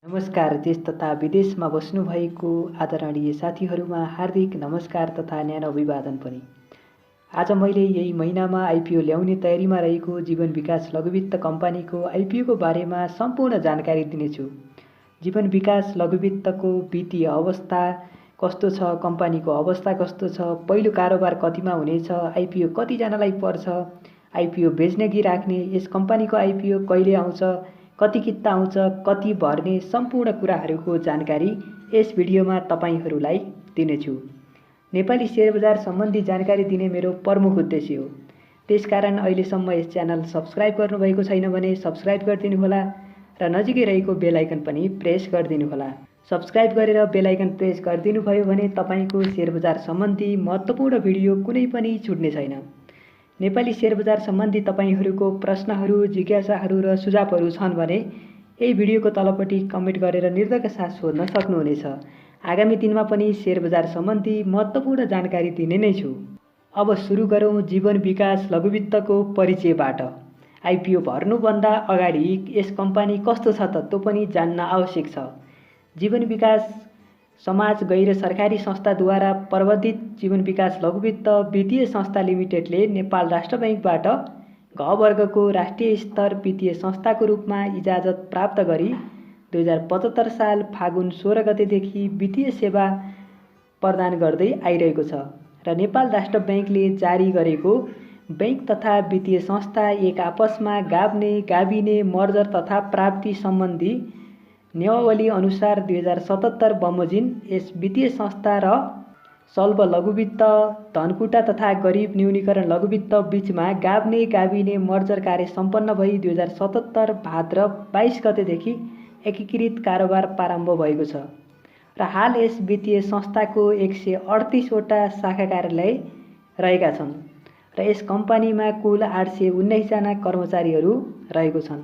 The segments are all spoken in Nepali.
नमस्कार। देश तथा विदेशमा बस्नुभएको आदरणीय साथीहरूमा हार्दिक नमस्कार तथा न्यानो अभिवादन पनि। आज मैले यही महिनामा आइपिओ ल्याउने तयारीमा रहेको जीवन विकास लघुवित्त कम्पनीको आइपिओको बारेमा सम्पूर्ण जानकारी दिनेछु। जीवन विकास लघुवित्तको वित्तीय अवस्था कस्तो छ, कम्पनीको अवस्था कस्तो छ, पहिलो कारोबार कतिमा हुनेछ, आइपिओ कतिजनालाई पर्छ, आइपिओ बेच्ने कि राख्ने, यस कम्पनीको आइपिओ कहिले आउँछ, कति किता आउँछ, कति भर्ने, सम्पूर्ण कुराहरूको जानकारी यस भिडियोमा तपाईहरूलाई दिनेछु। नेपाली शेयर बजार सम्बन्धी जानकारी दिने मेरो प्रमुख उद्देश्य हो। त्यसकारण अहिलेसम्म यस च्यानल सब्स्क्राइब गर्नुभएको छैन भने सब्स्क्राइब गरिदिनुहोला र नजिकै रहेको बेल आइकन पनि प्रेस गरिदिनुहोला। सब्स्क्राइब गरेर बेल आइकन प्रेस गरिदिनुभयो भने तपाईको शेयर बजार सम्बन्धी महत्त्वपूर्ण भिडियो कुनै पनि छुट्ने छैन। नेपाली शेयर बजार सम्बन्धी तपाईहरूको प्रश्नहरू, जिज्ञासाहरू र सुझावहरू छन् भने यही भिडियोको तलपट्टि कमेन्ट गरेर निर्धक्क साथ सोध्न सक्नुहुनेछ। आगामी दिनमा पनि शेयर बजार सम्बन्धी महत्त्वपूर्ण जानकारी दिने नै छु। अब सुरु गरौँ जीवन विकास लघुवित्तको परिचयबाट। आइपिओ भर्नुभन्दा अगाडि यस कम्पनी कस्तो छ त त्यो पनि जान्न आवश्यक छ। जीवन विकास समाज गैर सरकारी संस्थाद्वारा प्रबन्धित जीवन विकास लघुवित्त वित्तीय संस्था लिमिटेडले नेपाल राष्ट्र बैंकबाट घ वर्गको राष्ट्रिय स्तर वित्तीय संस्थाको रूपमा इजाजत प्राप्त गरी 2075 साल फागुन 16 गतेदेखि वित्तीय सेवा प्रदान गर्दै आइरहेको छ र नेपाल राष्ट्र बैंकले जारी गरेको बैंक तथा वित्तीय संस्था एक आपसमा गाभ्ने, गाभिने, मर्जर तथा प्राप्ति सम्बन्धी नियमावली अनुसार 2077 बमोजिम यस वित्तीय संस्था र सल्ब लघुवित्त, धनकुटा तथा गरिब न्यूनीकरण लघुवित्त बीचमा गाभ्ने, गाभिने, मर्जर कार्य सम्पन्न भई 2077 भाद्र 22 गतेदेखि एकीकृत कारोबार प्रारम्भ भएको छ र हाल यस वित्तीय संस्थाको 138 वटा शाखा कार्यालय रहेका छन् र यस कम्पनीमा कुल 819 जना कर्मचारीहरू रहेको छन्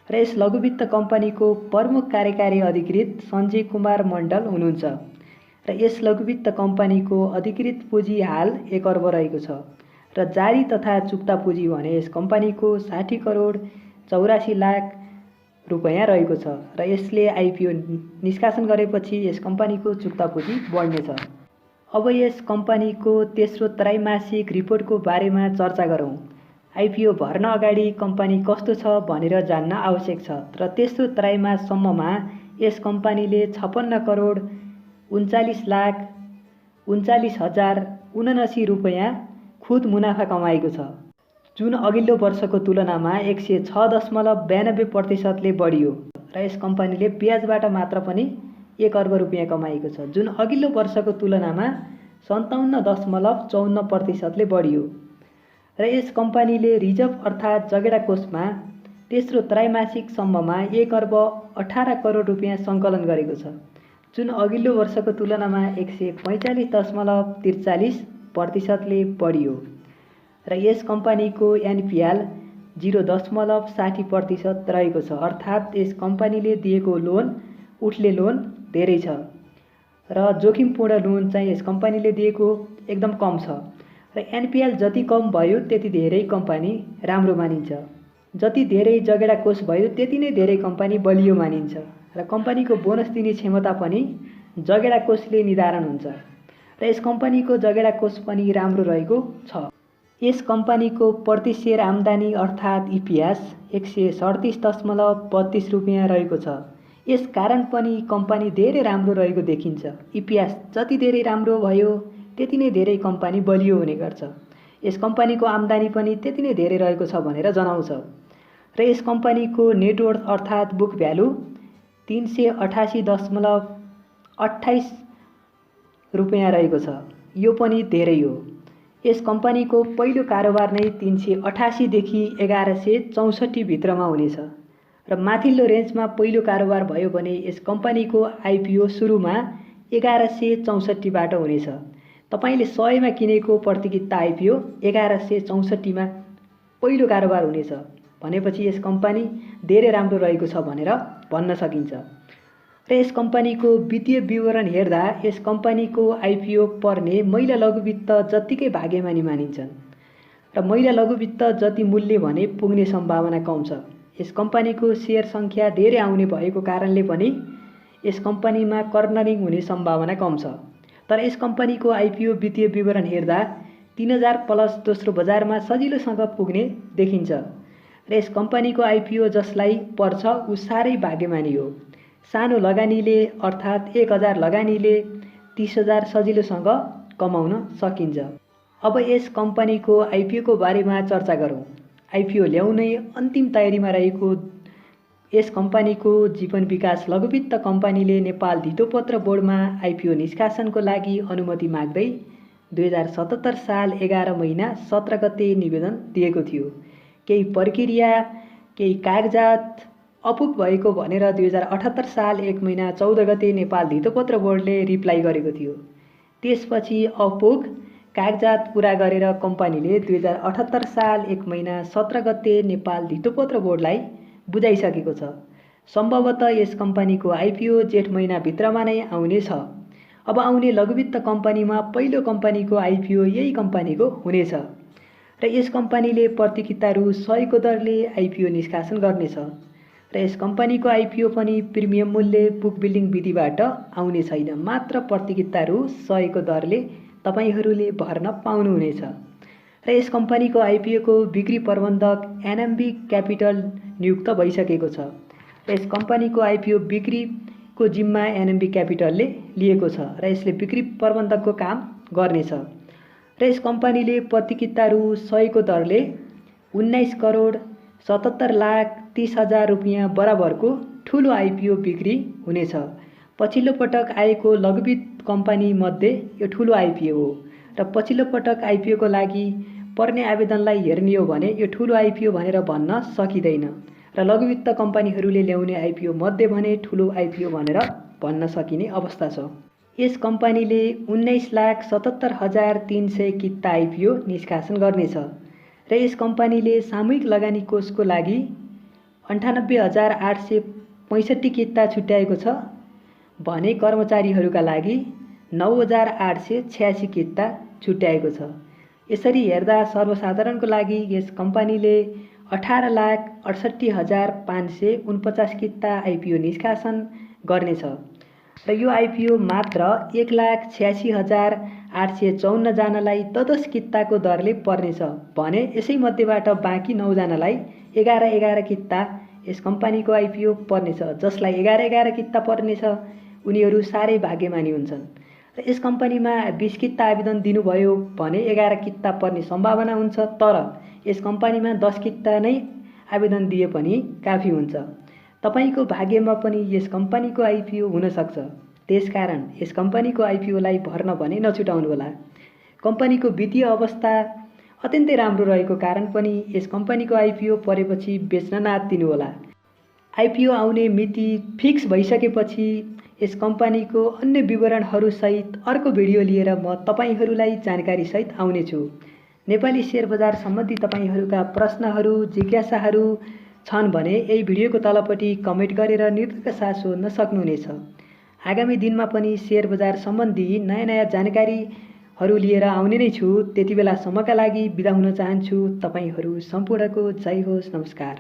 र यस लघुवित्त कम्पनीको प्रमुख कार्यकारी अधिकृत सञ्जय कुमार मण्डल हुनुहुन्छ र यस लघुवित्त कम्पनीको अधिकृत पुँजी हाल 1 अर्ब रहेको छ र जारी तथा चुक्ता पुँजी भने यस कम्पनीको 60 करोड 84 लाख रुपैयाँ रहेको छ र यसले आइपिओ निष्कासन गरेपछि यस कम्पनीको चुक्ता पुँजी बढ्नेछ। अब यस कम्पनीको तेस्रो त्रैमासिक रिपोर्टको बारेमा चर्चा गरौँ। आइपिओ भर्न अगाडि कम्पनी कस्तो छ भनेर जान्न आवश्यक छ र तेस्रो त्रैमाससम्ममा यस कम्पनीले 56 करोड 39 लाख 39,079 रुपैयाँ खुद मुनाफा कमाएको छ, जुन अघिल्लो वर्षको तुलनामा 106.92% बढियो र यस कम्पनीले ब्याजबाट मात्र पनि 1 अर्ब रुपैयाँ कमाएको छ, जुन अघिल्लो वर्षको तुलनामा 57.54% बढियो र यस कम्पनीले रिजर्भ अर्थात् जगेडा कोषमा तेस्रो त्रैमासिकसम्ममा 1 अर्ब 18 करोड रुपैयाँ सङ्कलन गरेको छ, जुन अघिल्लो वर्षको तुलनामा 145.43% बढियो र यस कम्पनीको एनपिएल 0.60% रहेको छ, अर्थात् यस कम्पनीले दिएको लोन उठ्ले लोन धेरै छ र जोखिमपूर्ण लोन चाहिँ यस कम्पनीले दिएको एकदम कम छ र एनपिएल जति कम भयो त्यति धेरै कम्पनी राम्रो मानिन्छ, जति धेरै जगेडा कोष भयो त्यति नै धेरै कम्पनी बलियो मानिन्छ र कम्पनीको बोनस दिने क्षमता पनि जगेडा कोषले निर्धारण हुन्छ र यस कम्पनीको जगेडा कोष पनि राम्रो रहेको छ। यस कम्पनीको प्रति शेयर आम्दानी अर्थात् इपिएस 137.32 रुपैयाँ रहेको छ। यस कारण पनि कम्पनी धेरै राम्रो रहेको देखिन्छ। इपिएस जति धेरै राम्रो भयो त्यति नै धेरै कम्पनी बलियो हुने गर्छ। यस कम्पनीको आम्दानी पनि त्यति नै धेरै रहेको छ भनेर जनाउँछ र यस कम्पनीको नेटवर्थ अर्थात् बुक भ्यालु 388.28 रुपैयाँ रहेको छ। यो पनि धेरै हो। यस कम्पनीको पहिलो कारोबार नै 388 देखि 1164 भित्रमा हुनेछ र माथिल्लो रेन्जमा पहिलो कारोबार भयो भने यस कम्पनीको आइपिओ सुरुमा 1164 बाट हुनेछ। तपाईले 100 मा किनेको प्रतिकिता आइपिओ 1164 मा पहिलो कारोबार हुनेछ भनेपछि यस कम्पनी धेरै राम्रो रहेको छ भनेर भन्न सकिन्छ र यस कम्पनीको वित्तीय विवरण हेर्दा यस कम्पनीको आइपिओ पर्ने महिला लघुवित्त जत्तिकै भाग्यमानी मानिन्छन् र महिला लघुवित्त जति मूल्य भने पुग्ने सम्भावना कम छ यस कम्पनीको सेयर सङ्ख्या धेरै आउने भएको कारणले पनि यस कम्पनीमा कर्नरिङ हुने सम्भावना कम छ। तर यस कम्पनीको आइपिओ वित्तीय विवरण हेर्दा 3000 प्लस दोस्रो बजारमा सजिलोसँग पुग्ने देखिन्छ र यस कम्पनीको आइपिओ जसलाई पर्छ ऊ साह्रै भाग्यमानी हो। सानो लगानीले अर्थात् 1000 लगानीले 30,000 सजिलोसँग कमाउन सकिन्छ। अब यस कम्पनीको आइपिओको बारेमा चर्चा गरौँ। आइपिओ ल्याउनै अन्तिम तयारीमा रहेको यस कम्पनीको जीवन विकास लघुवित्त कम्पनीले नेपाल धितोपत्र बोर्डमा आइपिओ निष्कासनको लागि अनुमति माग्दै 2077 साल 11 महिना 17 गते निवेदन दिएको थियो। केही प्रक्रिया केही कागजात अपुग भएको भनेर 2078 साल 1 महिना 14 गते नेपाल धितोपत्र बोर्डले रिप्लाई गरेको थियो। त्यसपछि अपुग कागजात पुरा गरेर कम्पनीले 2078 साल 1 महिना 17 गते नेपाल धितोपत्र बोर्डलाई बुझाइसकेको छ। सम्भवतः यस कम्पनीको आइपिओ जेठ महिनाभित्रमा नै आउनेछ। अब आउने लघुवित्त कम्पनीमा पहिलो कम्पनीको आइपिओ यही कम्पनीको हुनेछ र यस कम्पनीले प्रतिकिता रु 100 को दरले आइपिओ निष्कासन गर्नेछ र यस कम्पनीको आइपिओ पनि प्रिमियम मूल्य बुक बिल्डिङ विधिबाट आउने छैन, मात्र प्रतिकिता रु 100 को दरले तपाईहरूले भर्न पाउनुहुनेछ र यस कम्पनीको आइपिओको बिक्री प्रबन्धक एनएमबी क्यापिटल नियुक्त भइसकेको छ र यस कम्पनीको आइपिओ बिक्रीको जिम्मा एनएमबी क्यापिटलले लिएको छ र यसले बिक्री प्रबन्धकको काम गर्नेछ र यस कम्पनीले प्रतिकिता रु 100 को दरले 19,77,30,000 रुपियाँ बराबरको ठुलो आइपिओ बिक्री हुनेछ। पछिल्लो पटक आएको लघुवित्त कम्पनी मध्ये यो ठुलो आइपिओ हो र पछिल्लो पटक आइपिओको लागि पर्ने आवेदनलाई हेर्ने हो भने यो ठुलो आइपिओ भनेर भन्न सकिँदैन र लघुवित्त कम्पनीहरूले ल्याउने आइपिओ मध्ये भने ठुलो आइपिओ भनेर भन्न सकिने अवस्था छ। यस कम्पनीले 19,77,300 किता आइपिओ निष्कासन गर्नेछ र यस कम्पनीले सामूहिक लगानी कोषको लागि 98,865 किता छुट्याएको छ भने कर्मचारीहरूका लागि 9,886 किता छुट्याएको छ। यसरी हेर्दा सर्वसाधारणको लागि यस कम्पनीले 18,68,549 किता आइपिओ निष्कासन गर्नेछ र यो आइपिओ मात्र 1,86,854 जनालाई 10 किताको दरले पर्नेछ भने यसै मध्येबाट बाँकी 9 जनालाई 11 किता यस कम्पनीको आइपिओ पर्नेछ। जसलाई 11 किता पर्नेछ उनीहरू साह्रै भाग्यमानी हुन्छन् र यस कम्पनीमा 20 किता आवेदन दिनुभयो भने 11 किता पर्ने सम्भावना हुन्छ, तर यस कम्पनीमा 10 किता नै आवेदन दिए पनि काफी हुन्छ। तपाईको भाग्यमा पनि यस कम्पनीको आइपिओ हुन सक्छ। त्यसकारण यस कम्पनीको आइपिओलाई भर्न भने नछुटाउनुहोला। कम्पनीको वित्तीय अवस्था अत्यन्तै राम्रो रहेको कारण पनि यस कम्पनीको आइपिओ परेपछि बेच्न नआत्तिनुहोला। आइपिओ आउने मिति फिक्स भइसकेपछि यस कम्पनीको अन्य विवरणहरू सहित अर्को भिडियो लिएर म तपाईहरूलाई जानकारी सहित आउने छु। नेपाली शेयर बजार सम्बन्धी तपाईहरूका प्रश्नहरू जिज्ञासाहरू छन् भने यही भिडियोको तलपट्टि कमेन्ट गरेर निर्धक्क साथ सोध्न सक्नुहुनेछ। आगामी दिनमा पनि शेयर बजार सम्बन्धी नयाँ जानकारीहरू लिएर आउने नै छु। त्यति बेलासम्मका लागि बिदा हुन चाहन्छु। तपाईहरू सम्पूर्णको जय होस्। नमस्कार।